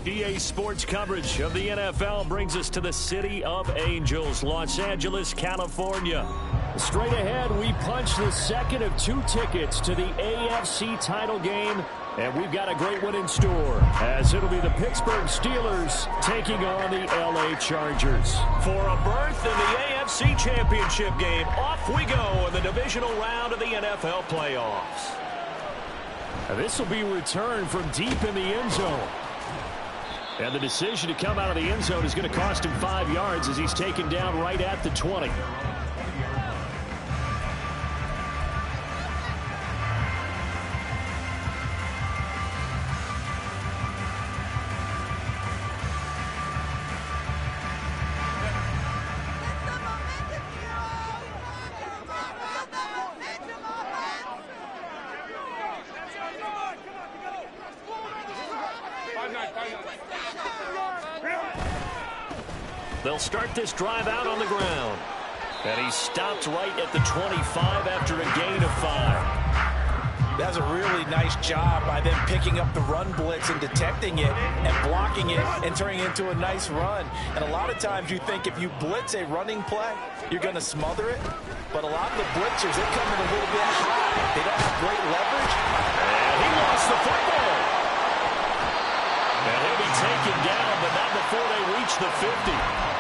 EA Sports coverage of the NFL brings us to the City of Angels, Los Angeles, California. Straight ahead, we punch the second of 2 tickets to the AFC title game, and we've got a great one in store, as it'll be the Pittsburgh Steelers taking on the LA Chargers. For a berth in the AFC Championship game, off we go in the divisional round of the NFL playoffs. This will be returned from deep in the end zone. And the decision to come out of the end zone is going to cost him 5 yards as he's taken down right at the 20. They'll start this drive out on the ground. And he stopped right at the 25 after a gain of 5. That's a really nice job by them picking up the run blitz and detecting it and blocking it and turning it into a nice run. And a lot of times you think if you blitz a running play, you're going to smother it. But a lot of the blitzers, they come in a little bit high. They don't have great leverage. And he lost the football. And he'll be taken down, but not before they reach the 50.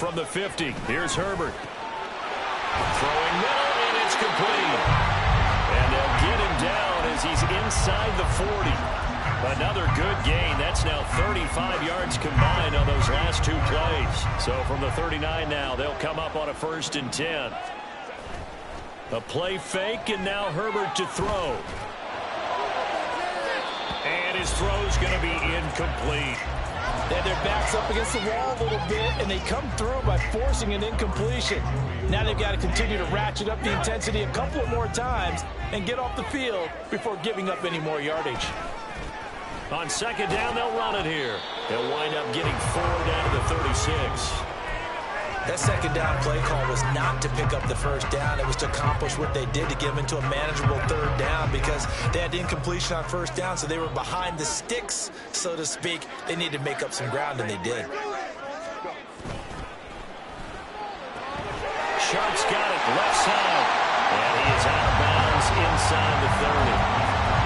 From the 50, here's Herbert. Throwing middle, and it's complete. And they'll get him down as he's inside the 40. Another good gain. That's now 35 yards combined on those last 2 plays. So from the 39 now, they'll come up on a 1st and 10. A play fake, and now Herbert to throw. And his throw's going to be incomplete. And their back's up against the wall a little bit, and they come through by forcing an incompletion. Now they've got to continue to ratchet up the intensity a couple of more times and get off the field before giving up any more yardage. On 2nd down, they'll run it here. They'll wind up getting 4 down to the 36. That 2nd down play call was not to pick up the 1st down. It was to accomplish what they did to get them into a manageable 3rd down because they had incompletion on 1st down, so they were behind the sticks, so to speak. They needed to make up some ground, and they did. Sharp's got it left side, and he is out of bounds inside the 30.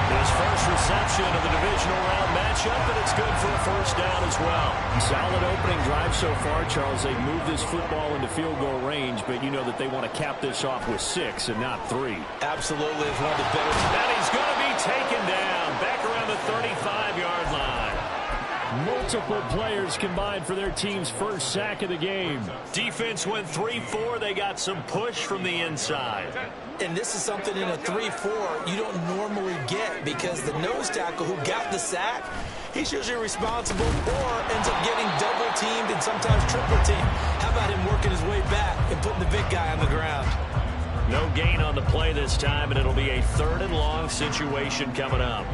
His first reception of the divisional round matchup, and it's good for a 1st down as well. Solid opening drive so far, Charles. They've moved this football into field goal range, but you know that they want to cap this off with 6 and not 3. Absolutely. It's one of the better. And he's going to be taken down back around the 35-yard line. Multiple players combined for their team's first sack of the game. Defense went 3-4. They got some push from the inside. And this is something in a 3-4 you don't normally get because the nose tackle who got the sack, he's usually responsible or ends up getting double-teamed and sometimes triple-teamed. How about him working his way back and putting the big guy on the ground? No gain on the play this time, and it'll be a 3rd and long situation coming up.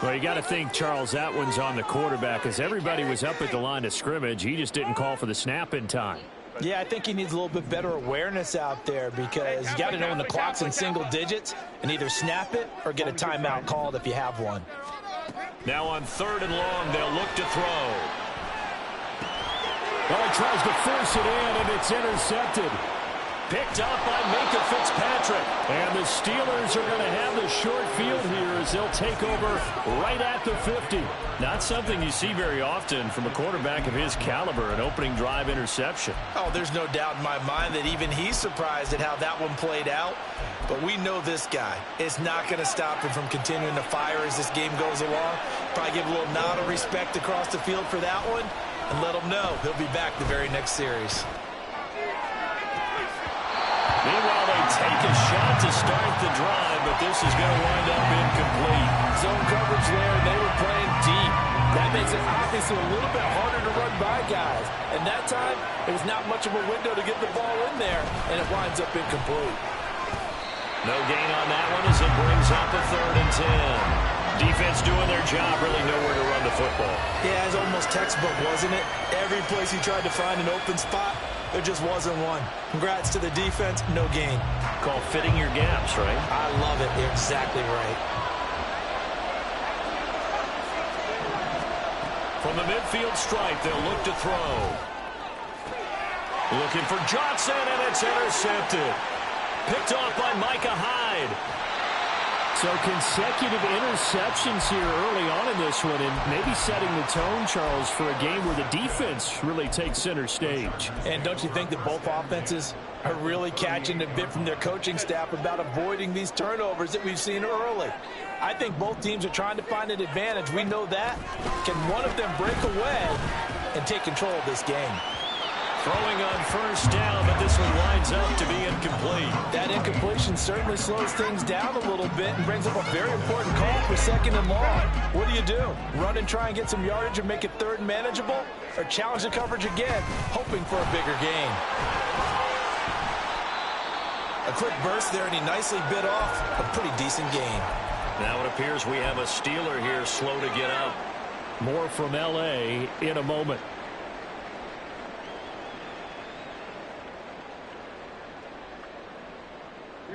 Well, you got to think, Charles, that one's on the quarterback as everybody was up at the line of scrimmage. He just didn't call for the snap in time. Yeah, I think he needs a little bit better awareness out there because you got to know when the clock's in single digits and either snap it or get a timeout called if you have one. Now on 3rd and long, they'll look to throw. Well, he tries to force it in, and it's intercepted. Picked up by Minkah Fitzpatrick. And the Steelers are going to have the short field here as they'll take over right at the 50. Not something you see very often from a quarterback of his caliber, an opening drive interception. Oh, there's no doubt in my mind that even he's surprised at how that one played out. But we know this guy is not going to stop him from continuing to fire as this game goes along. Probably give a little nod of respect across the field for that one and let him know he'll be back the very next series. Meanwhile, they take a shot to start the drive, but this is going to wind up incomplete. Zone coverage there, and they were playing deep. That makes it obviously a little bit harder to run by guys. And that time, it was not much of a window to get the ball in there, and it winds up incomplete. No gain on that one as it brings up a 3rd and 10. Defense doing their job, really nowhere to run the football. Yeah, it's almost textbook, wasn't it? Every place he tried to find an open spot, there just wasn't one. Congrats to the defense, no gain. Called fitting your gaps, right? I love it. You're exactly right. From the midfield stripe, they'll look to throw. Looking for Johnson, and it's intercepted. Picked off by Micah Hyde. So consecutive interceptions here early on in this one, and maybe setting the tone, Charles, for a game where the defense really takes center stage. And don't you think that both offenses are really catching a bit from their coaching staff about avoiding these turnovers that we've seen early? I think both teams are trying to find an advantage. We know that. Can one of them break away and take control of this game? Throwing on first down, but this one winds up to be incomplete. That incompletion certainly slows things down a little bit and brings up a very important call for 2nd and long. What do? Run and try and get some yardage and make it 3rd and manageable? Or challenge the coverage again, hoping for a bigger gain? A quick burst there, and he nicely bit off a pretty decent gain. Now it appears we have a Steeler here slow to get up. More from L.A. in a moment.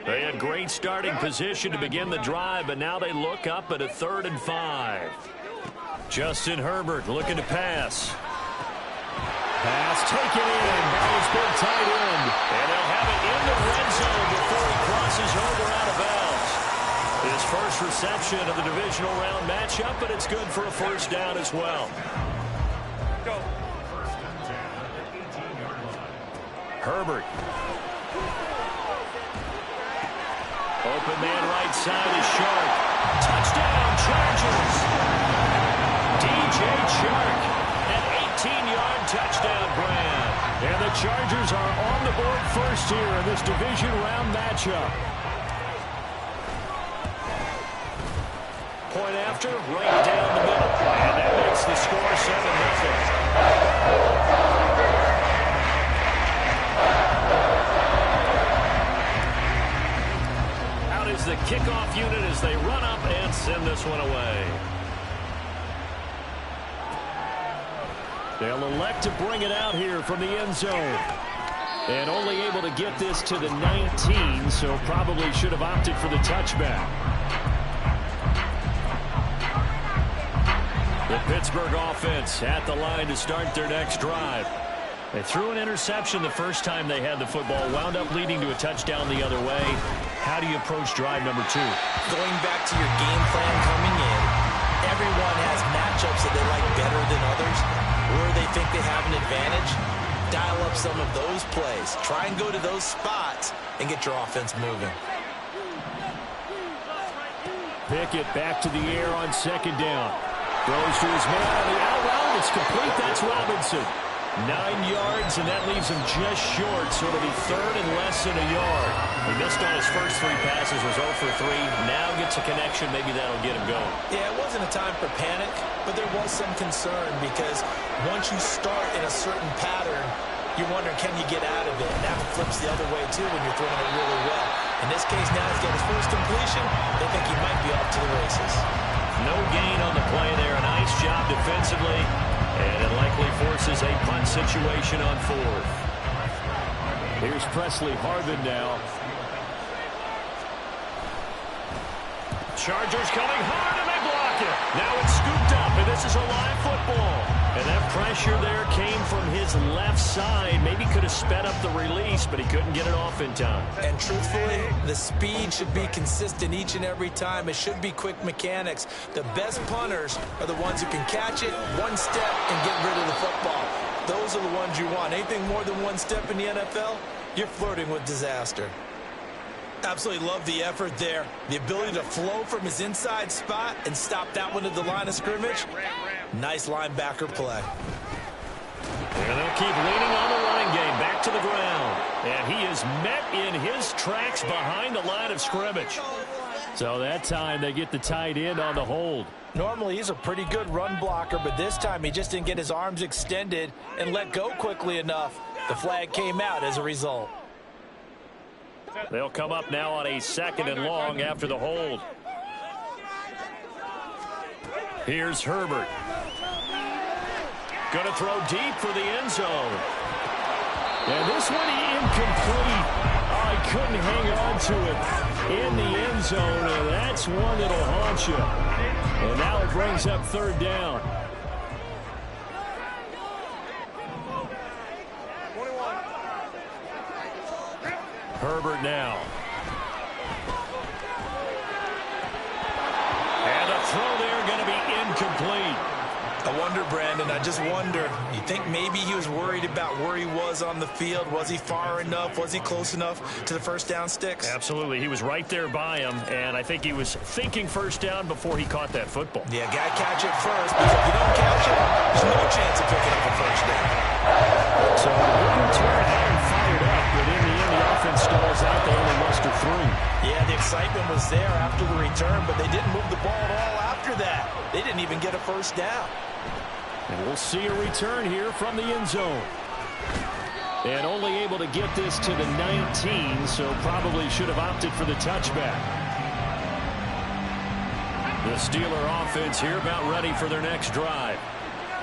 They had great starting position to begin the drive, but now they look up at a 3rd and 5. Justin Herbert looking to pass. Pass taken in by his big tight end. And they'll have it in the red zone before he crosses over out of bounds. His first reception of the divisional round matchup, but it's good for a first down as well. Herbert. Open man right side is Chark. Touchdown, Chargers. DJ Chark, an 18-yard touchdown grab. And the Chargers are on the board first here in this division round matchup. Point after, right down the middle. And that makes the score 7-0. Is the kickoff unit as they run up and send this one away. They'll elect to bring it out here from the end zone. And only able to get this to the 19, so probably should have opted for the touchback. The Pittsburgh offense at the line to start their next drive. They threw an interception the first time they had the football, wound up leading to a touchdown the other way. How do you approach drive number 2? Going back to your game plan coming in, everyone has matchups that they like better than others, where they think they have an advantage. Dial up some of those plays. Try and go to those spots and get your offense moving. Pickett back to the air on 2nd down. Throws to his man on the out route. It's complete. That's Robinson. 9 yards, and that leaves him just short, so it'll be 3rd and less than a yard. He missed on his first 3 passes, was 0 for 3. Now gets a connection. Maybe that'll get him going. Yeah, it wasn't a time for panic, but there was some concern because once you start in a certain pattern, you're wondering, can you get out of it? And that flips the other way, too, when you're throwing it really well. In this case, now he's got his first completion. They think he might be off to the races. No gain on the play there. A nice job defensively. And it likely forces a punt situation on 4th. Here's Presley Harvin now. Chargers coming hard, and they block it. Now it's scooped up, and this is a live football. And that pressure there came from his left side. Maybe could have sped up the release, but he couldn't get it off in time. And truthfully, the speed should be consistent each and every time. It should be quick mechanics. The best punters are the ones who can catch it one step and get rid of the football. Those are the ones you want. Anything more than one step in the NFL, you're flirting with disaster. Absolutely love the effort there. The ability to flow from his inside spot and stop that one at the line of scrimmage. Nice linebacker play. And they'll keep leaning on the running game back to the ground. And he is met in his tracks behind the line of scrimmage. So that time they get the tight end on the hold. Normally he's a pretty good run blocker, but this time he just didn't get his arms extended and let go quickly enough. The flag came out as a result. They'll come up now on a 2nd and long after the hold. Here's Herbert. Going to throw deep for the end zone. And this one incomplete. Oh, he couldn't hang on to it in the end zone, and that's one that'll haunt you. And now it brings up 3rd down. Herbert now. And a throw there going to be incomplete. I wonder, Brandon, I just wonder, you think maybe he was worried about where he was on the field? Was he far enough? Was he close enough to the first down sticks? Absolutely. He was right there by him, and I think he was thinking first down before he caught that football. Yeah, got to catch it first, because if you don't catch it, there's no chance of picking up a first down. So the return had him fired up, but in the end, the offense stalls out. They only muster 3. Yeah, the excitement was there after the return, but they didn't move the ball at all after that. They didn't even get a first down. And we'll see a return here from the end zone. And only able to get this to the 19, so probably should have opted for the touchback. The Steeler offense here about ready for their next drive.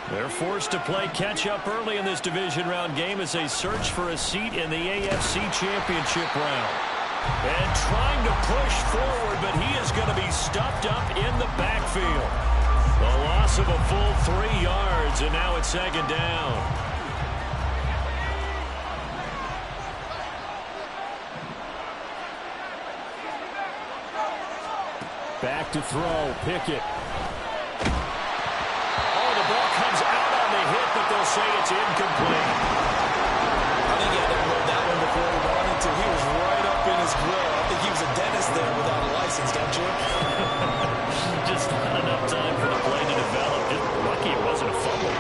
They're forced to play catch-up early in this division round game as they search for a seat in the AFC Championship round. And trying to push forward, but he is going to be stuffed up in the backfield. The loss of a full 3 yards, and now it's 2nd down. Back to throw, Pickett. Oh, the ball comes out on the hit, but they'll say it's incomplete. I think he had to load that one before he wanted to. He was right up in his grill. I think he was a dentist there without a license, don't you? Just not enough time for the play to develop. Just lucky it wasn't a fumble.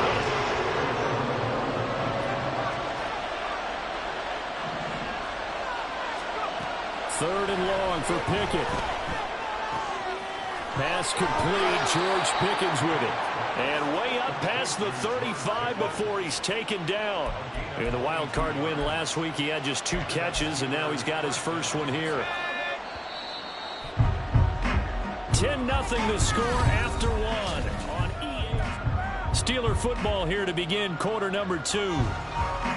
Third and long for Pickett. Pass complete. George Pickens with it. And way up past the 35 before he's taken down. In the wild card win last week, he had just 2 catches, and now he's got his first one here. 10-0 the score after 1 on EA. Steeler football here to begin quarter number 2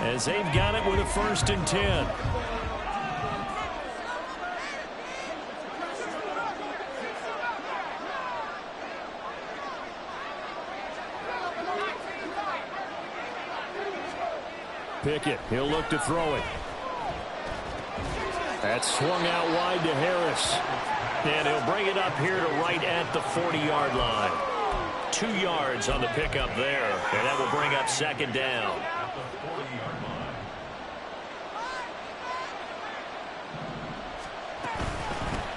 as they've got it with a 1st and 10. Pickett, he'll look to throw it. That's swung out wide to Harris. And he'll bring it up here to right at the 40-yard line. 2 yards on the pickup there. And that will bring up 2nd down.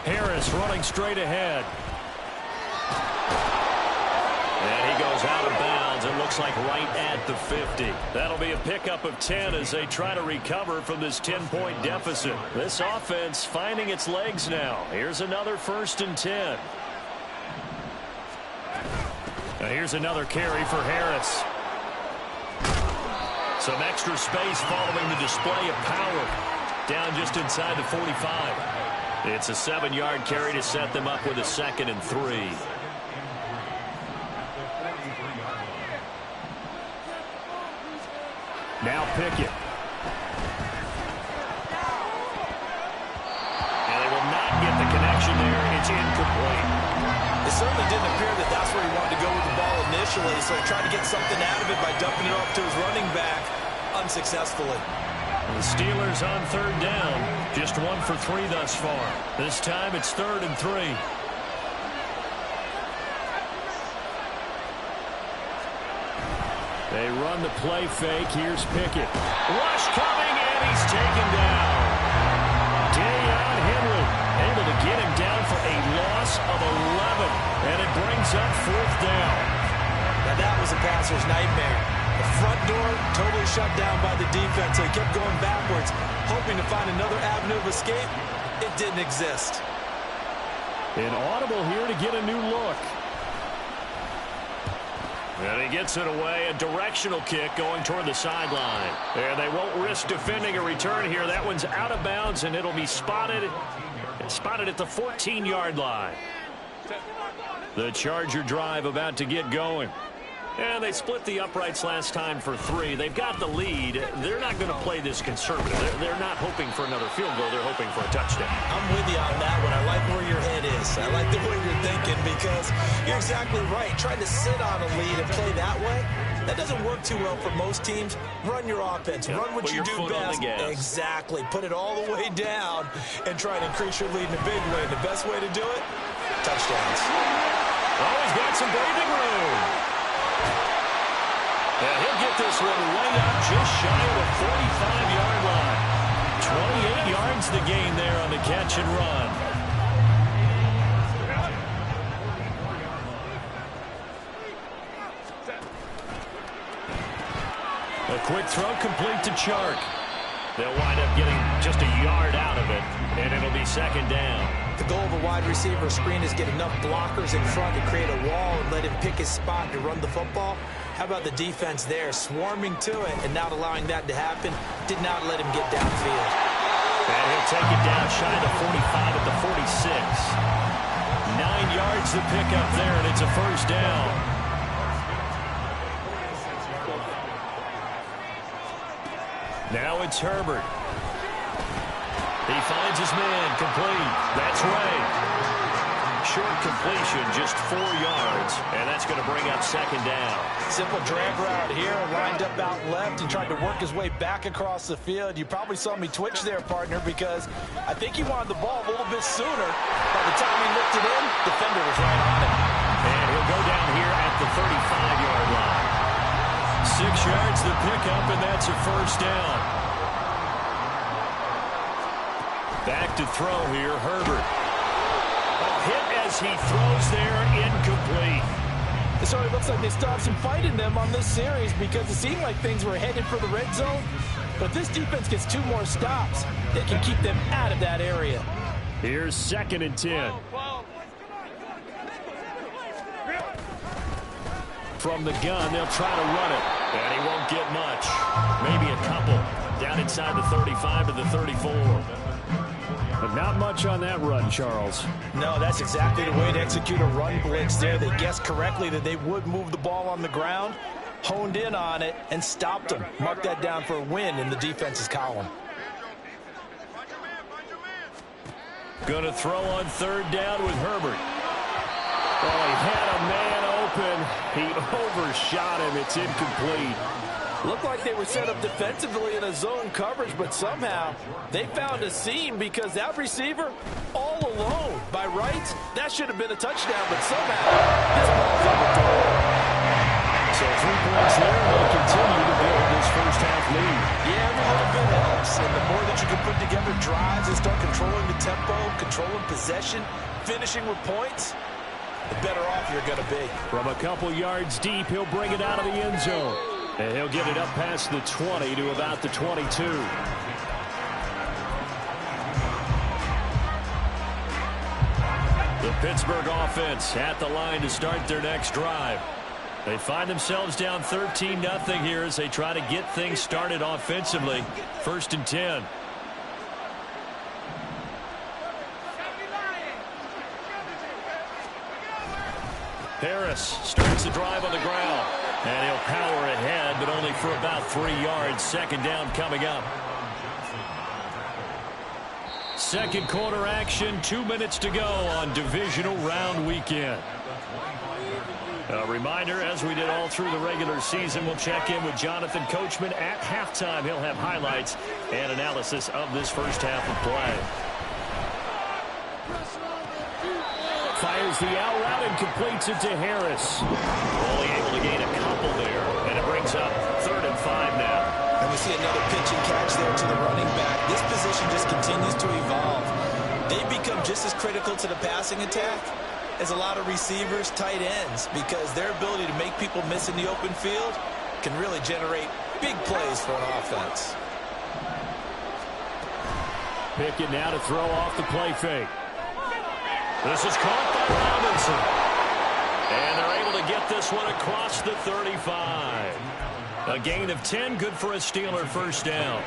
Harris running straight ahead. And he goes out of bounds. It looks like right at the 50. That'll be a pickup of 10 as they try to recover from this 10-point deficit. This offense finding its legs now. Here's another 1st and 10. Now here's another carry for Harris. Some extra space following the display of power. Down just inside the 45. It's a 7-yard carry to set them up with a 2nd and 3. Now Pickett. And they will not get the connection there. It's incomplete. It certainly didn't appear that that's where he wanted to go with the ball initially. initially, so he tried to get something out of it by dumping it off to his running back unsuccessfully. The Steelers on third down. Just 1 for 3 thus far. This time it's 3rd and 3. They run the play fake. Here's Pickett. Rush coming, and he's taken down. Deion Henry able to get him down for a loss of 11. And it brings up 4th down. Now that was a passer's nightmare. The front door totally shut down by the defense, so he kept going backwards, hoping to find another avenue of escape. It didn't exist. An audible here to get a new look. And he gets it away. A directional kick going toward the sideline. And they won't risk defending a return here. That one's out of bounds, and it'll be spotted at the 14-yard line. The Charger drive about to get going. And they split the uprights last time for 3. They've got the lead. They're not going to play this conservative. They're not hoping for another field goal. They're hoping for a touchdown. I'm with you on that one. I like where your head is. I like the way you're thinking because you're exactly right. Trying to sit on a lead and play that way, that doesn't work too well for most teams. Run your offense. Yeah, run what you do best. Exactly. Put it all the way down and try to increase your lead in a big way. The best way to do it, touchdowns. Oh, he's got some breathing room. And he'll get this one way up just shy of the 45-yard line. 28 yards the gain there on the catch and run. A quick throw complete to Chark. They'll wind up getting just a yard out of it, and it'll be 2nd down. The goal of a wide receiver screen is get enough blockers in front to create a wall and let him pick his spot to run the football. How about the defense there, swarming to it and not allowing that to happen? Did not let him get downfield. And he'll take it down shy of the 45 at the 46. 9 yards to pick up there, and it's a 1st down. Now it's Herbert. He finds his man, complete. That's Ray. Short completion, just 4 yards, and that's going to bring up 2nd down. Simple drag route here, lined up out left and tried to work his way back across the field. You probably saw me twitch there, partner, because I think he wanted the ball a little bit sooner. By the time he looked it in, the defender was right on it. And he'll go down here at the 35-yard line. 6 yards to pick up, and that's a 1st down. Back to throw here, Herbert. Hit as he throws there, incomplete. So it looks like they still have some fight in them on this series because it seemed like things were headed for the red zone. But if this defense gets 2 more stops, they can keep them out of that area. Here's 2nd and 10. From the gun, they'll try to run it. And he won't get much. Maybe a couple. Down inside the 35 to the 34. But not much on that run, Charles. No, that's exactly the way to execute a run blitz there. They guessed correctly that they would move the ball on the ground, honed in on it, and stopped them. Mark that down for a win in the defense's column. Going to throw on 3rd down with Herbert. Oh, he had a man open. He overshot him. It's incomplete. Looked like they were set up defensively in a zone coverage, but somehow they found a seam because that receiver all alone. By rights, that should have been a touchdown, but somehow this ball's overthrown. So 3 points there, and they'll continue to build this first-half lead. Yeah, every little bit helps, and the more that you can put together drives and start controlling the tempo, controlling possession, finishing with points, the better off you're going to be. From a couple yards deep, he'll bring it out of the end zone. And he'll get it up past the 20 to about the 22. The Pittsburgh offense at the line to start their next drive. They find themselves down 13-0 here as they try to get things started offensively. 1st and 10. Harris starts the drive on the ground. And he'll power ahead, but only for about 3 yards. 2nd down coming up. 2nd quarter action, 2 minutes to go on divisional round weekend. A reminder, as we did all through the regular season, we'll check in with Jonathan Coachman at halftime. He'll have highlights and analysis of this first half of play. Fires the out route and completes it to Harris. Only able to gain a couple there, and it brings up 3rd and 5 now. And we see another pitch and catch there to the running back. This position just continues to evolve. They become just as critical to the passing attack as a lot of receivers, tight ends, because their ability to make people miss in the open field can really generate big plays for an offense. Pickett now to throw off the play fake. This is caught by Robinson. And they're able to get this one across the 35. A gain of 10, good for a Steeler first down.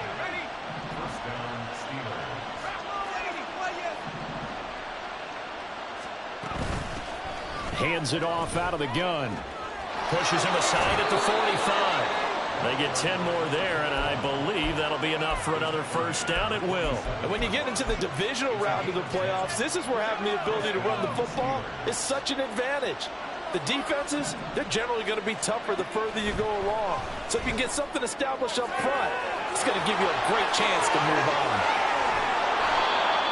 Hands it off out of the gun. Pushes him aside at the 45. They get 10 more there, and I believe that'll be enough for another first down. It will. And when you get into the divisional round of the playoffs, this is where having the ability to run the football is such an advantage. The defenses, they're generally going to be tougher the further you go along. So if you can get something established up front, it's going to give you a great chance to move on.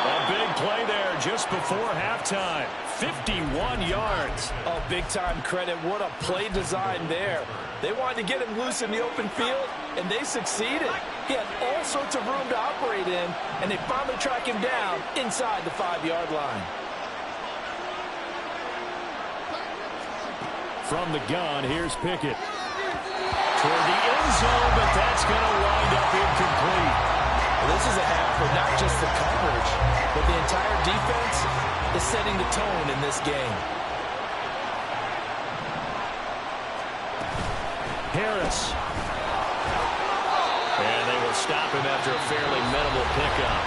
A big play there just before halftime. 51 yards. Oh, big-time credit. What a play design there. They wanted to get him loose in the open field, and they succeeded. He had all sorts of room to operate in, and they finally track him down inside the 5-yard line. From the gun, here's Pickett. Toward the end zone, but that's going to wind up incomplete. Well, this is a half for not just the coverage, but the entire defense is setting the tone in this game. Harris. And they will stop him after a fairly minimal pickup.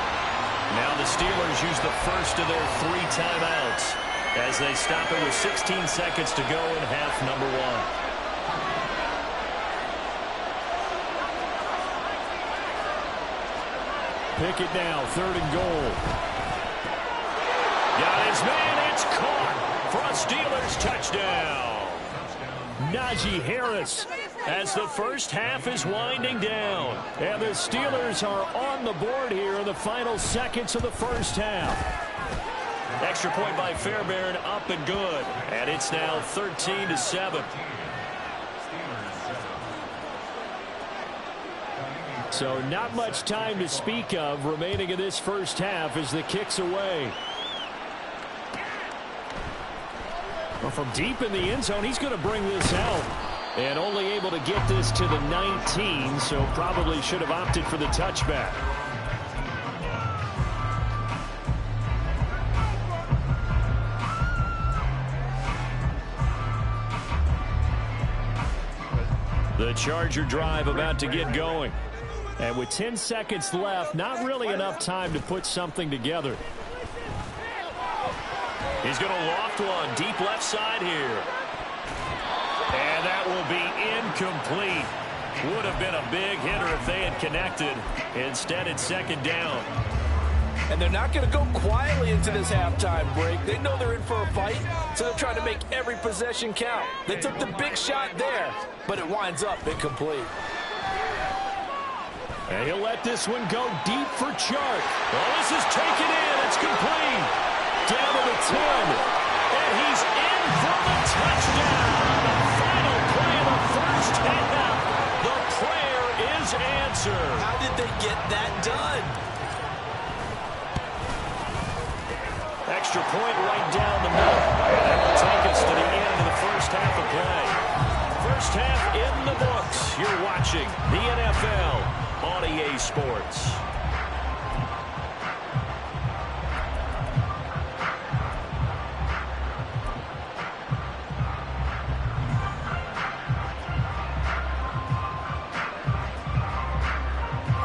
Now the Steelers use the first of their 3 timeouts as they stop it with 16 seconds to go in half number 1. Pickett now, 3rd and goal. Got his man, it's caught for a Steelers touchdown. Najee Harris as the first half is winding down. And the Steelers are on the board here in the final seconds of the first half. Extra point by Fairbairn, up and good. And it's now 13-7. So not much time to speak of remaining in this first half as the kick's away. Well, from deep in the end zone, he's going to bring this out. And only able to get this to the 19, so probably should have opted for the touchback. The Charger drive about to get going. And with 10 seconds left, not really enough time to put something together. He's going to loft one deep left side here. And that will be incomplete. Would have been a big hitter if they had connected. Instead, it's 2nd down. And they're not going to go quietly into this halftime break. They know they're in for a fight, so they're trying to make every possession count. They took the big shot there, but it winds up incomplete. And he'll let this one go deep for Chark. Well, this is taken in. It's complete. Down to the 10. And he's in for the touchdown. The final play of the first half. The prayer is answered. How did they get that done? Extra point right down the middle. And that will take us to the end of the first half of play. First half in the books. You're watching the NFL on EA Sports.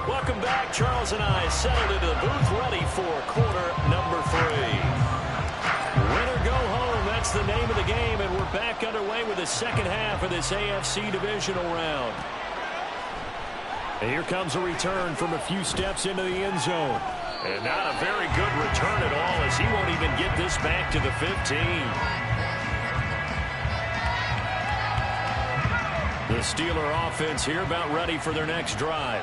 Welcome back. Charles and I settled into the booth, ready for quarter number 3. Win or go home, that's the name of the game, and we're back underway with the second half of this AFC divisional round. And here comes a return from a few steps into the end zone. And not a very good return at all, as he won't even get this back to the 15. The Steeler offense here about ready for their next drive.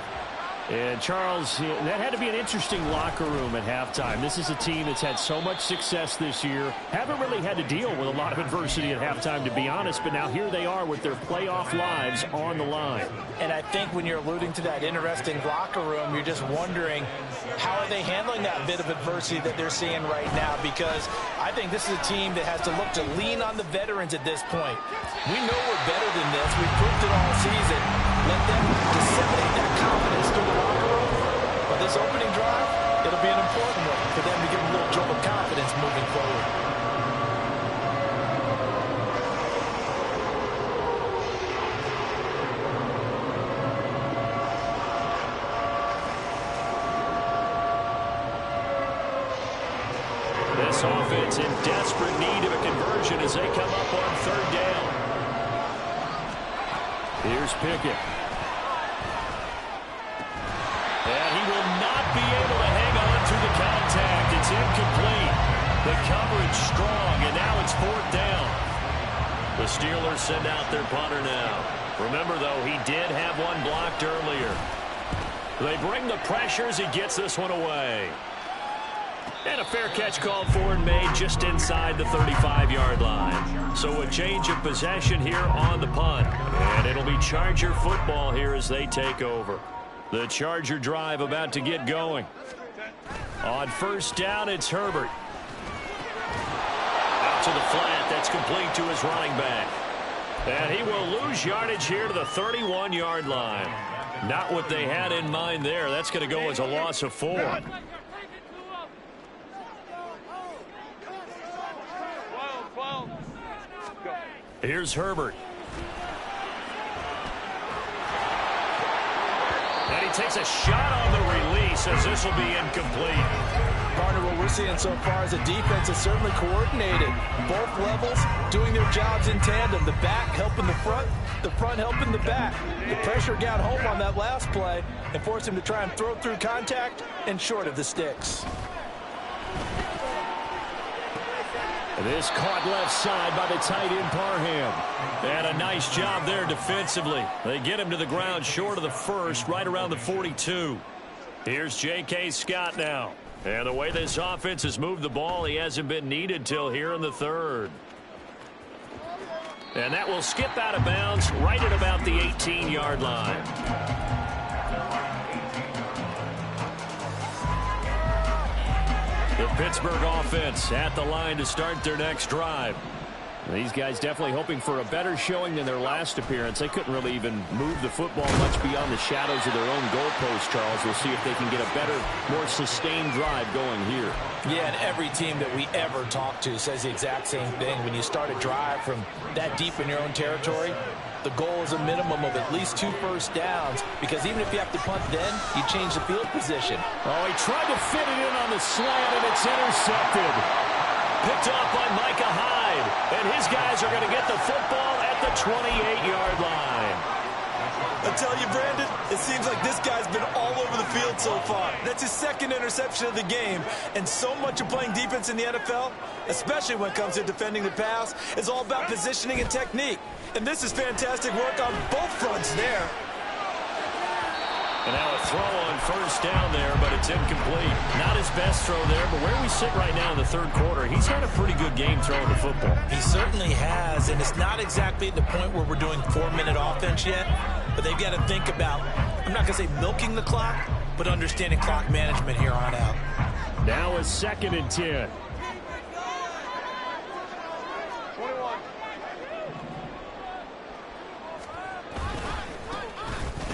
And, Charles, that had to be an interesting locker room at halftime. This is a team that's had so much success this year. Haven't really had to deal with a lot of adversity at halftime, to be honest. But now here they are with their playoff lives on the line. And I think when you're alluding to that interesting locker room, you're just wondering how are they handling that bit of adversity that they're seeing right now, because I think this is a team that has to look to lean on the veterans at this point. We know we're better than this. We've proved it all season. Let them disseminate that confidence through the locker room. But this opening drive, it'll be an important one for them to give a little jolt of confidence moving forward. This offense in desperate need of a conversion as they come up on third down. Here's Pickett. And he will not be able to hang on to the contact. It's incomplete. The coverage strong, and now it's fourth down. The Steelers send out their punter now. Remember, though, he did have one blocked earlier. They bring the pressure as he gets this one away. And a fair catch called for and made just inside the 35-yard line. So a change of possession here on the punt. And it'll be Charger football here as they take over. The Charger drive about to get going. On first down, it's Herbert. Out to the flat. That's complete to his running back. And he will lose yardage here to the 31-yard line. Not what they had in mind there. That's going to go as a loss of 4. Here's Herbert. And he takes a shot on the release as this will be incomplete. Partner, what we're seeing so far is the defense is certainly coordinated. Both levels doing their jobs in tandem. The back helping the front helping the back. The pressure got home on that last play and forced him to try and throw through contact and short of the sticks. This caught left side by the tight end Parham. And a nice job there defensively. They get him to the ground short of the first, right around the 42. Here's J.K. Scott now. And the way this offense has moved the ball, he hasn't been needed till here in the third. And that will skip out of bounds right at about the 18-yard line. The Pittsburgh offense at the line to start their next drive. These guys definitely hoping for a better showing than their last appearance. They couldn't really even move the football much beyond the shadows of their own goalpost, Charles. We'll see if they can get a better, more sustained drive going here. Yeah, and every team that we ever talk to says the exact same thing. When you start a drive from that deep in your own territory, the goal is a minimum of at least 2 first downs, because even if you have to punt then, you change the field position. Oh, he tried to fit it in on the slant, and it's intercepted. Picked off by Micah Hyde, and his guys are going to get the football at the 28-yard line. I tell you, Brandon, it seems like this guy's been all over the field so far. That's his second interception of the game, and so much of playing defense in the NFL, especially when it comes to defending the pass, is all about positioning and technique. And this is fantastic work on both fronts there. And now a throw on first down there, but it's incomplete. Not his best throw there, but where we sit right now in the third quarter, he's had a pretty good game throwing the football. He certainly has, and it's not exactly the point where we're doing 4-minute offense yet, but they've got to think about, I'm not going to say milking the clock, but understanding clock management here on out. Now a 2nd and 10.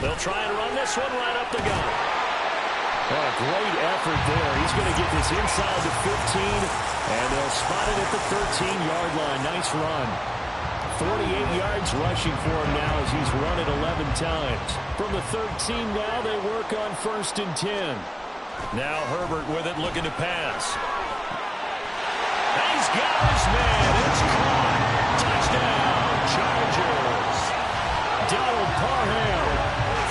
They'll try and run this one right up the gut. Oh, a great effort there. He's going to get this inside the 15, and they'll spot it at the 13-yard line. Nice run. 48 yards rushing for him now as he's run it 11 times. From the 13 now, they work on 1st and 10. Now Herbert with it, looking to pass. He's got his man. It's caught. Touchdown, Chargers. Donald Parham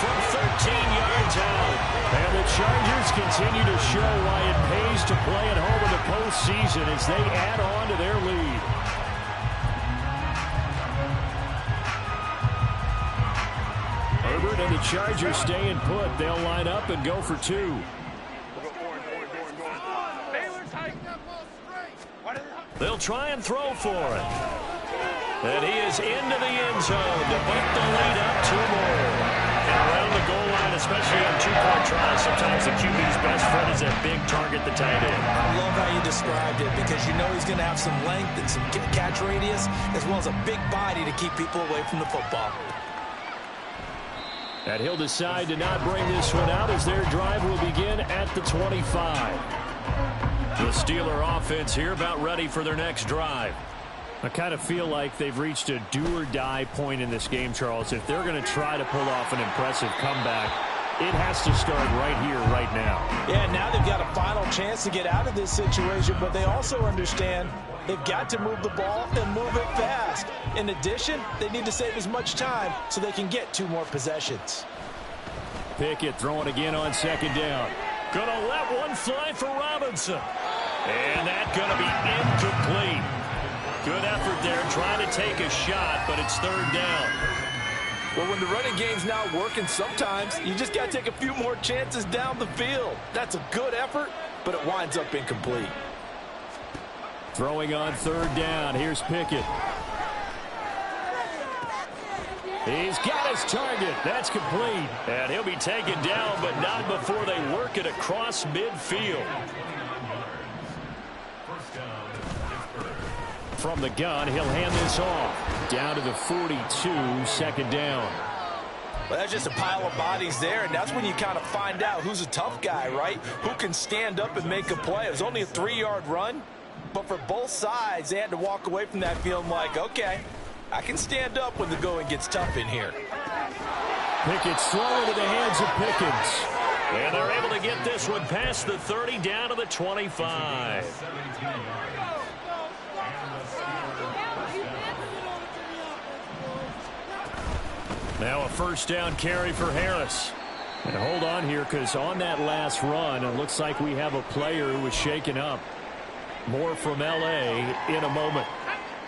from 13 yards out. And the Chargers continue to show why it pays to play at home in the postseason as they add on to their lead. Chargers staying put. They'll line up and go for 2. They'll try and throw for it. And he is into the end zone to put the lead up 2 more. And around the goal line, especially on 2-point tries, sometimes the QB's best friend is that big target, the tight end. I love how you described it because you know he's going to have some length and some catch radius as well as a big body to keep people away from the football. And he'll decide to not bring this one out as their drive will begin at the 25. The Steeler offense here about ready for their next drive. I kind of feel like they've reached a do-or-die point in this game, Charles. If they're going to try to pull off an impressive comeback, it has to start right here, right now. Yeah, now they've got a final chance to get out of this situation, but they also understand they've got to move the ball and move it fast. In addition, they need to save as much time so they can get 2 more possessions. Pickett throwing again on 2nd down. Gonna let one fly for Robinson. And that's gonna be incomplete. Good effort there trying to take a shot, but it's 3rd down. Well, when the running game's not working, sometimes you just got to take a few more chances down the field. That's a good effort, but it winds up incomplete. Throwing on 3rd down. Here's Pickett. He's got his target. That's complete. And he'll be taken down, but not before they work it across midfield. From the gun, he'll hand this off. Down to the 42, 2nd down. Well, that's just a pile of bodies there, and that's when you kind of find out who's a tough guy, right? Who can stand up and make a play. It was only a 3-yard run, but for both sides, they had to walk away from that feeling like, okay, I can stand up when the going gets tough in here. Pickett's thrown into the hands of Pickens. And they're able to get this one past the 30 down to the 25. Now a 1st down carry for Harris. And hold on here because on that last run, it looks like we have a player who was shaken up. More from L.A. in a moment.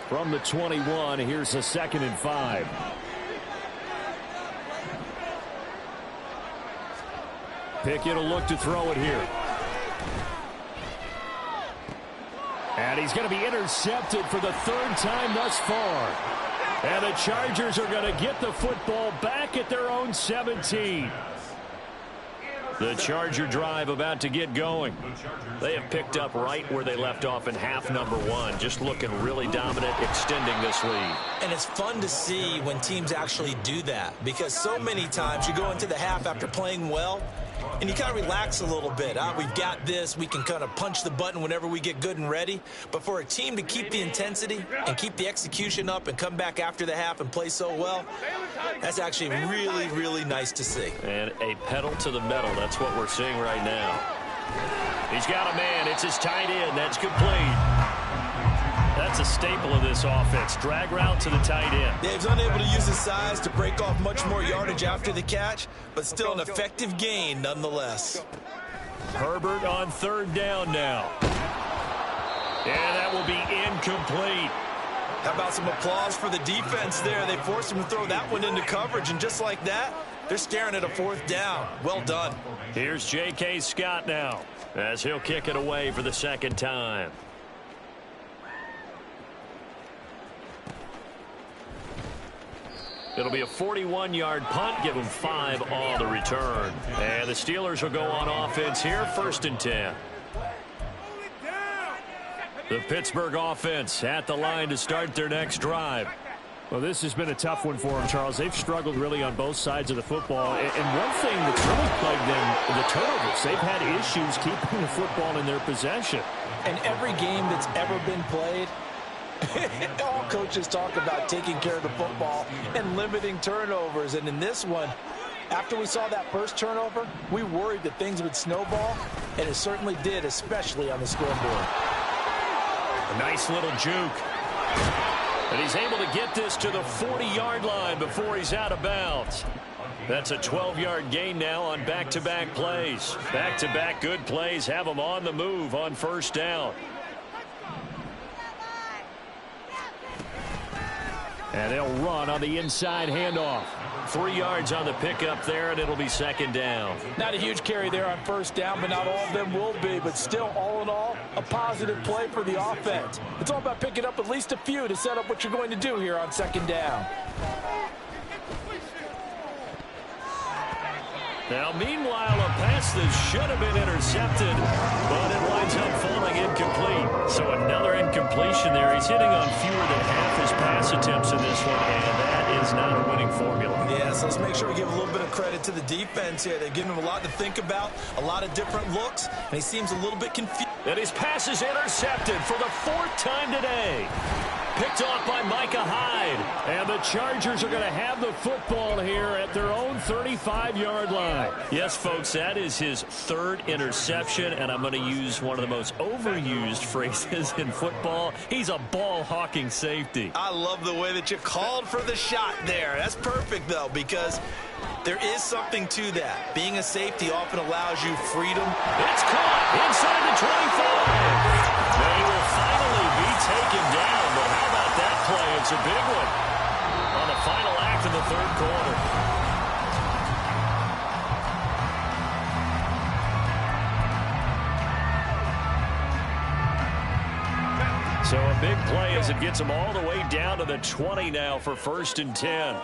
From the 21, here's a 2nd and 5. Pickett will look to throw it here. And he's going to be intercepted for the 3rd time thus far. And the Chargers are going to get the football back at their own 17. The Charger drive about to get going. They have picked up right where they left off in half number 1. Just looking really dominant, extending this lead. And it's fun to see when teams actually do that because so many times you go into the half after playing well and you kind of relax a little bit. We've got this. We can kind of punch the button whenever we get good and ready. But for a team to keep the intensity and keep the execution up and come back after the half and play so well, that's actually really, really nice to see. And a pedal to the metal. That's what we're seeing right now. He's got a man. It's his tight end. That's complete. That's a staple of this offense. Drag route to the tight end. Dave's unable to use his size to break off much more yardage after the catch, but still an effective gain nonetheless. Herbert on 3rd down now. And that will be incomplete. How about some applause for the defense there? They forced him to throw that one into coverage, and just like that, they're staring at a 4th down. Well done. Here's J.K. Scott now as he'll kick it away for the 2nd time. It'll be a 41-yard punt. Give them 5 on the return. And the Steelers will go on offense here. 1st and 10. The Pittsburgh offense at the line to start their next drive. Well, this has been a tough one for them, Charles. They've struggled really on both sides of the football. And one thing that's really plagued them, the turnovers. They've had issues keeping the football in their possession. And every game that's ever been played, all coaches talk about taking care of the football and limiting turnovers. And in this one, after we saw that first turnover, we worried that things would snowball, and it certainly did, especially on the scoreboard. A nice little juke. And he's able to get this to the 40-yard line before he's out of bounds. That's a 12-yard gain now on back-to-back plays. Back-to-back good plays have them on the move on 1st down. And they'll run on the inside handoff. 3 yards on the pickup there, and it'll be second down. Not a huge carry there on first down, but not all of them will be. But still, all in all, a positive play for the offense. It's all about picking up at least a few to set up what you're going to do here on second down. Now, meanwhile, a pass that should have been intercepted, but it winds up falling incomplete. So another incompletion there. He's hitting on fewer than half his pass attempts in this one, and that is not a winning formula. Yeah, so let's make sure we give a little bit of credit to the defense here. They've given him a lot to think about, a lot of different looks, and he seems a little bit confused. And his pass is intercepted for the 4th time today. Picked off by Micah Hyde. And the Chargers are going to have the football here at their own 35-yard line. Yes, folks, that is his 3rd interception, and I'm going to use one of the most overused phrases in football. He's a ball-hawking safety. I love the way that you called for the shot there. That's perfect, though, because there is something to that. Being a safety often allows you freedom. It's caught inside the 25. They will finally be taken down, but how about that play? It's a big one on the final act of the 3rd quarter. So a big play as it gets them all the way down to the 20 now for 1st and 10.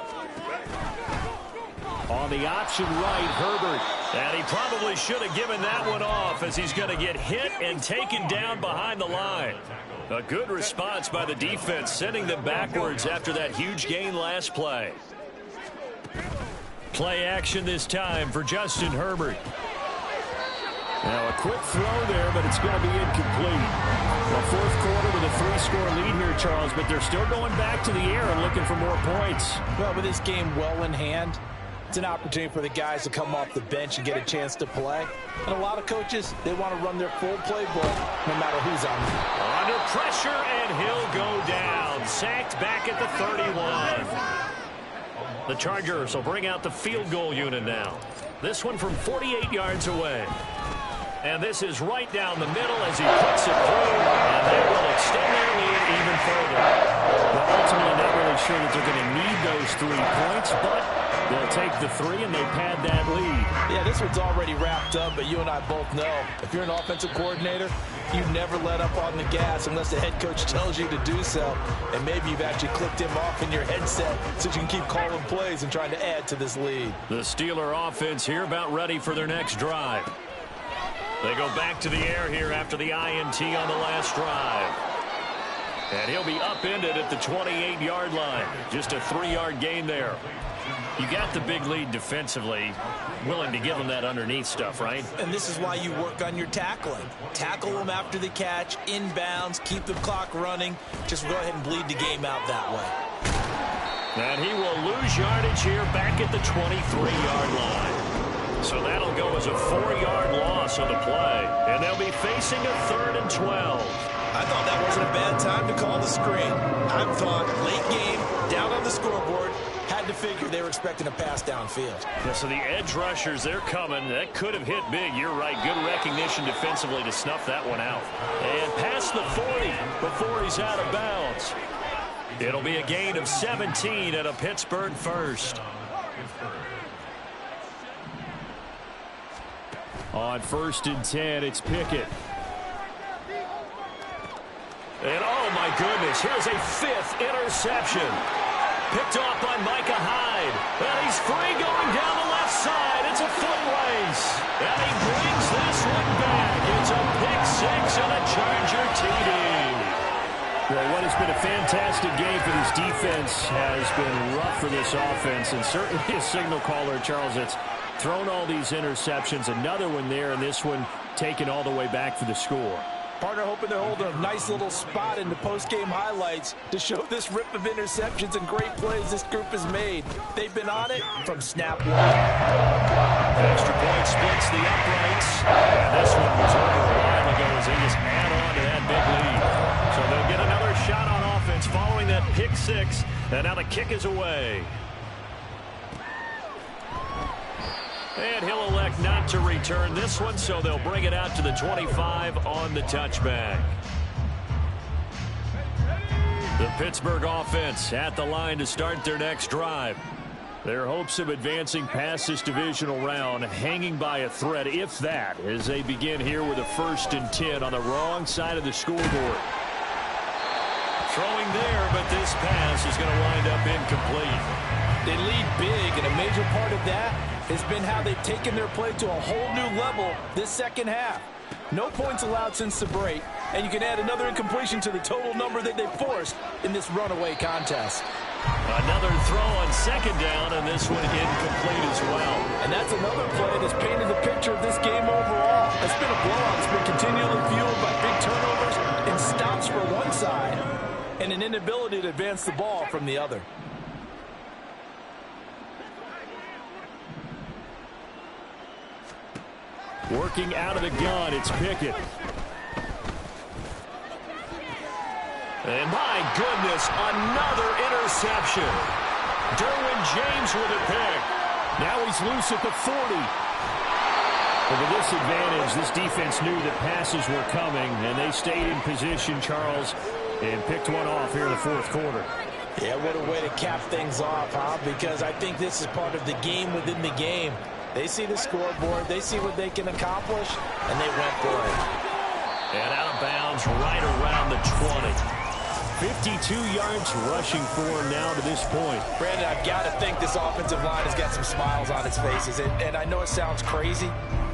On the option right, Herbert. And he probably should have given that one off as he's going to get hit and taken down behind the line. A good response by the defense, sending them backwards after that huge gain last play. Play action this time for Justin Herbert. Now a quick throw there, but it's going to be incomplete. The 4th quarter with a 3-score lead here, Charles, but they're still going back to the air and looking for more points. Well, with this game well in hand, it's an opportunity for the guys to come off the bench and get a chance to play. And a lot of coaches, they want to run their full playbook no matter who's on them. Under pressure, and he'll go down. Sacked back at the 31. The Chargers will bring out the field goal unit now. This one from 48 yards away. And this is right down the middle as he puts it through, and they will extend their lead even further. Well, ultimately not really sure that they're going to need those 3 points, but they'll take the 3 and they pad that lead. Yeah, this one's already wrapped up, but you and I both know if you're an offensive coordinator, you never let up on the gas unless the head coach tells you to do so. And maybe you've actually clicked him off in your headset so you can keep calling plays and trying to add to this lead. The Steeler offense here about ready for their next drive. They go back to the air here after the INT on the last drive. And he'll be upended at the 28-yard line. Just a 3-yard gain there. You got the big lead defensively. Willing to give them that underneath stuff, right? And this is why you work on your tackling. Tackle them after the catch, inbounds, keep the clock running. Just go ahead and bleed the game out that way. And he will lose yardage here back at the 23-yard line. So that'll go as a 4-yard loss on the play. And they'll be facing a 3rd and 12. I thought that wasn't a bad time to call the screen. I thought late game, down on the scoreboard, had to figure they were expecting a pass downfield. Yeah, so the edge rushers, they're coming. That could have hit big. You're right. Good recognition defensively to snuff that one out. And past the 40 before he's out of bounds. It'll be a gain of 17 at a Pittsburgh 1st. On 1st and 10, it's Pickett. And oh my goodness, here's a 5th interception. Picked off by Micah Hyde. And he's free going down the left side. It's a foot race. And he brings this one back. It's a pick 6 and a Charger TD. Well, what has been a fantastic game for this defense has been rough for this offense. And certainly a signal caller, Charles, that's thrown all these interceptions. Another one there, and this one taken all the way back for the score. Partner hoping to hold a nice little spot in the post-game highlights to show this rip of interceptions and great plays this group has made. They've been on it from snap 1. Extra point splits the uprights. And this one was over a while ago as they just add on to that big lead. So they'll get another shot on offense following that pick 6. And now the kick is away. And he'll elect not to return this one, so they'll bring it out to the 25 on the touchback. The Pittsburgh offense at the line to start their next drive. Their hopes of advancing past this divisional round hanging by a thread, if that, as they begin here with a 1st and 10 on the wrong side of the scoreboard. Throwing there, but this pass is going to wind up incomplete. They lead big, and a major part of that has been how they've taken their play to a whole new level this second half. No points allowed since the break, and you can add another incompletion to the total number that they forced in this runaway contest. Another throw on 2nd down, and this one incomplete as well. And that's another play that's painted the picture of this game overall. It's been a blowout. It's been continually fueled by big turnovers and stops for one side and an inability to advance the ball from the other. Working out of the gun, it's Pickett. And my goodness, another interception. Derwin James with a pick. Now he's loose at the 40. But with this advantage, this defense knew that passes were coming, and they stayed in position, Charles, and picked one off here in the 4th quarter. Yeah, what a way to cap things off, huh? Because I think this is part of the game within the game. They see the scoreboard, they see what they can accomplish, and they went for it. And out of bounds right around the 20. 52 yards rushing for him now to this point. Brandon, I've got to think this offensive line has got some smiles on its faces. And I know it sounds crazy,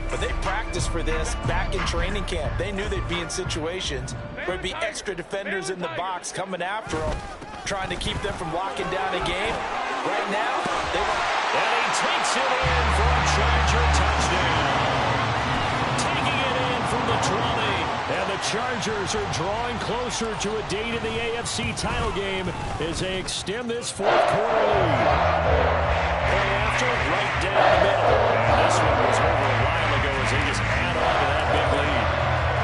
but they practiced for this back in training camp. They knew they'd be in situations where there'd be extra defenders in the box coming after them, trying to keep them from locking down a game. Right now, they want... And he takes it in for a Charger touchdown. Taking it in from the 20. And the Chargers are drawing closer to a date in the AFC title game as they extend this 4th quarter lead. Going after it right down the middle. And this one was over a while ago as they just add on to that big lead.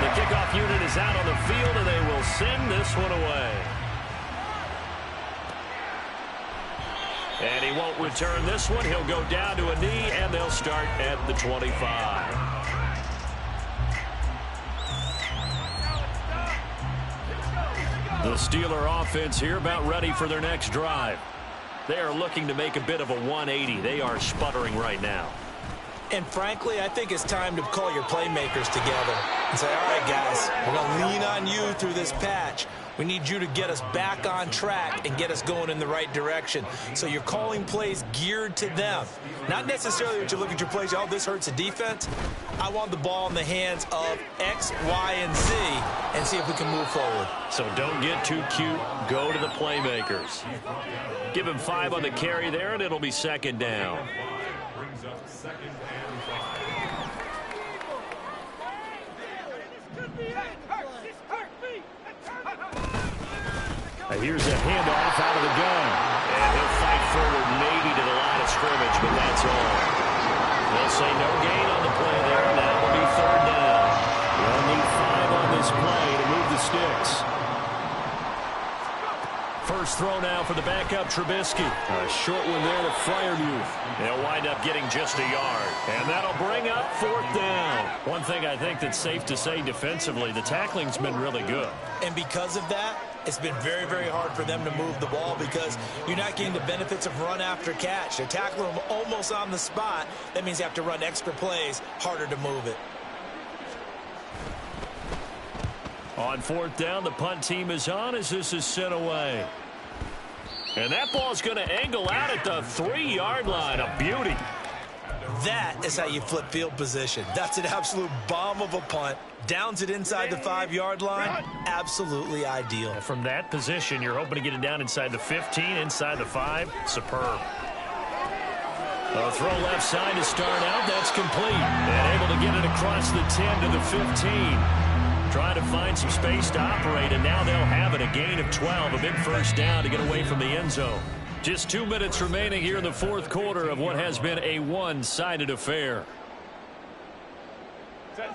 The kickoff unit is out on the field, and they will send this one away. And he won't return this one. He'll go down to a knee, and they'll start at the 25. The Steeler offense here about ready for their next drive. They are looking to make a bit of a 180. They are sputtering right now. And frankly, I think it's time to call your playmakers together and say, all right, guys, we're going to lean on you through this patch. We need you to get us back on track and get us going in the right direction. So you're calling plays geared to them. Not necessarily that you look at your plays, oh, this hurts the defense. I want the ball in the hands of X, Y, and Z and see if we can move forward. So don't get too cute. Go to the playmakers. Give him 5 on the carry there, and it'll be 2nd down. Here's a handoff out of the gun. And he'll fight forward maybe to the line of scrimmage, but that's all. They'll say no gain on the play there, and that will be 3rd down. They'll need 5 on this play to move the sticks. First throw now for the backup Trubisky. A short one there to Freiermuth. They'll wind up getting just a yard. And that'll bring up 4th down. One thing I think that's safe to say defensively, the tackling's been really good. And because of that, it's been very, very hard for them to move the ball because you're not getting the benefits of run after catch. They're tackling them almost on the spot. That means you have to run extra plays, harder to move it. On 4th down, the punt team is on as this is sent away. And that ball's going to angle out at the 3-yard line. A beauty. That is how you flip field position. That's an absolute bomb of a punt. Downs it inside the 5-yard line. Absolutely ideal. From that position, you're hoping to get it down inside the 15, inside the 5. Superb. A throw left side to start out. That's complete. And able to get it across the 10 to the 15. Trying to find some space to operate, and now they'll have it. A gain of 12, a big 1st down to get away from the end zone. Just 2 minutes remaining here in the 4th quarter of what has been a one-sided affair. Hey,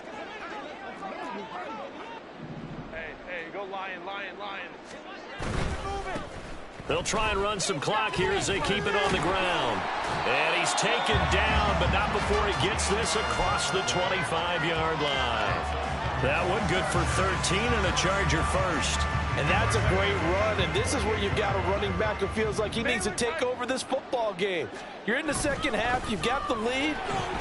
go Lion. They'll try and run some clock here as they keep it on the ground. And he's taken down, but not before he gets this across the 25-yard line. That one good for 13 and a Charger first. And that's a great run, and this is where you've got a running back who feels like he needs to take over this football game. You're in the second half, you've got the lead,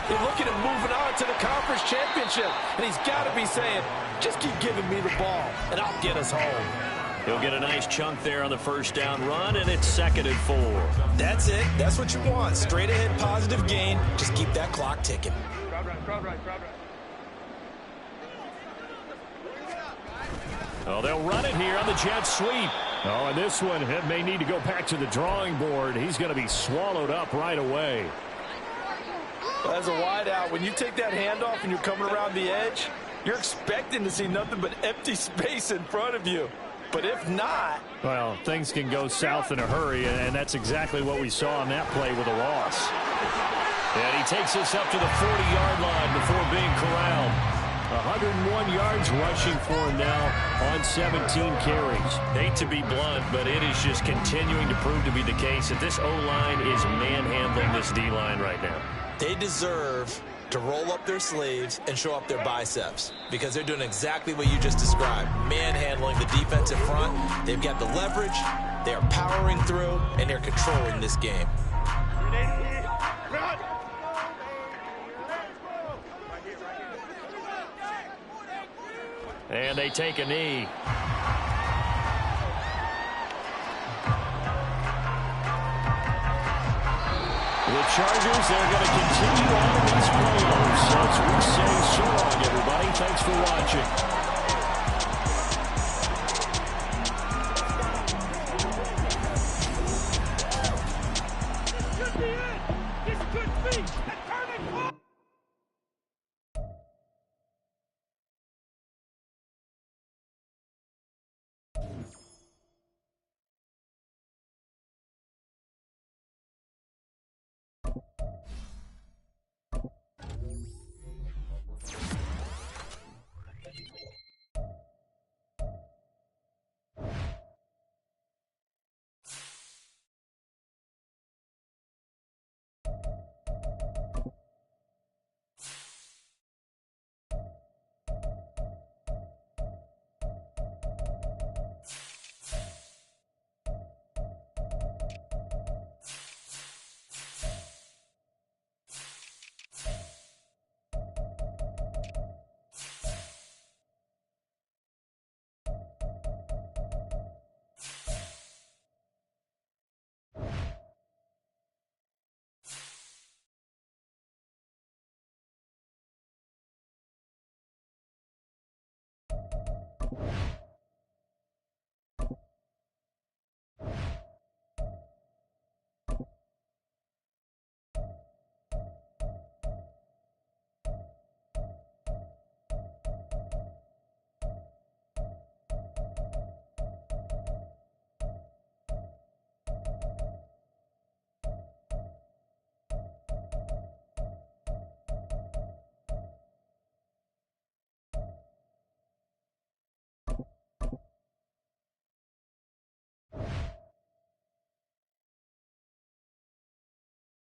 you're looking at moving on to the conference championship, and he's got to be saying, just keep giving me the ball, and I'll get us home. He'll get a nice chunk there on the first down run, and it's 2nd and 4. That's it. That's what you want. Straight ahead, positive gain. Just keep that clock ticking. Crowd right. Oh, they'll run it here on the jet sweep. Oh, and this one may need to go back to the drawing board. He's going to be swallowed up right away. Well, as a wideout, when you take that handoff and you're coming around the edge, you're expecting to see nothing but empty space in front of you. But if not... Well, things can go south in a hurry, and that's exactly what we saw on that play with a loss. And he takes us up to the 40-yard line before being corralled. 101 yards rushing for him now on 17 carries. Hate to be blunt, but it is just continuing to prove to be the case that this O-line is manhandling this D-line right now. They deserve to roll up their sleeves and show up their biceps because they're doing exactly what you just described, manhandling the defensive front. They've got the leverage, they are powering through, and they're controlling this game. And they take a knee. The Chargers, they're going to continue on in these playoffs. As we say so long, everybody. Thanks for watching. You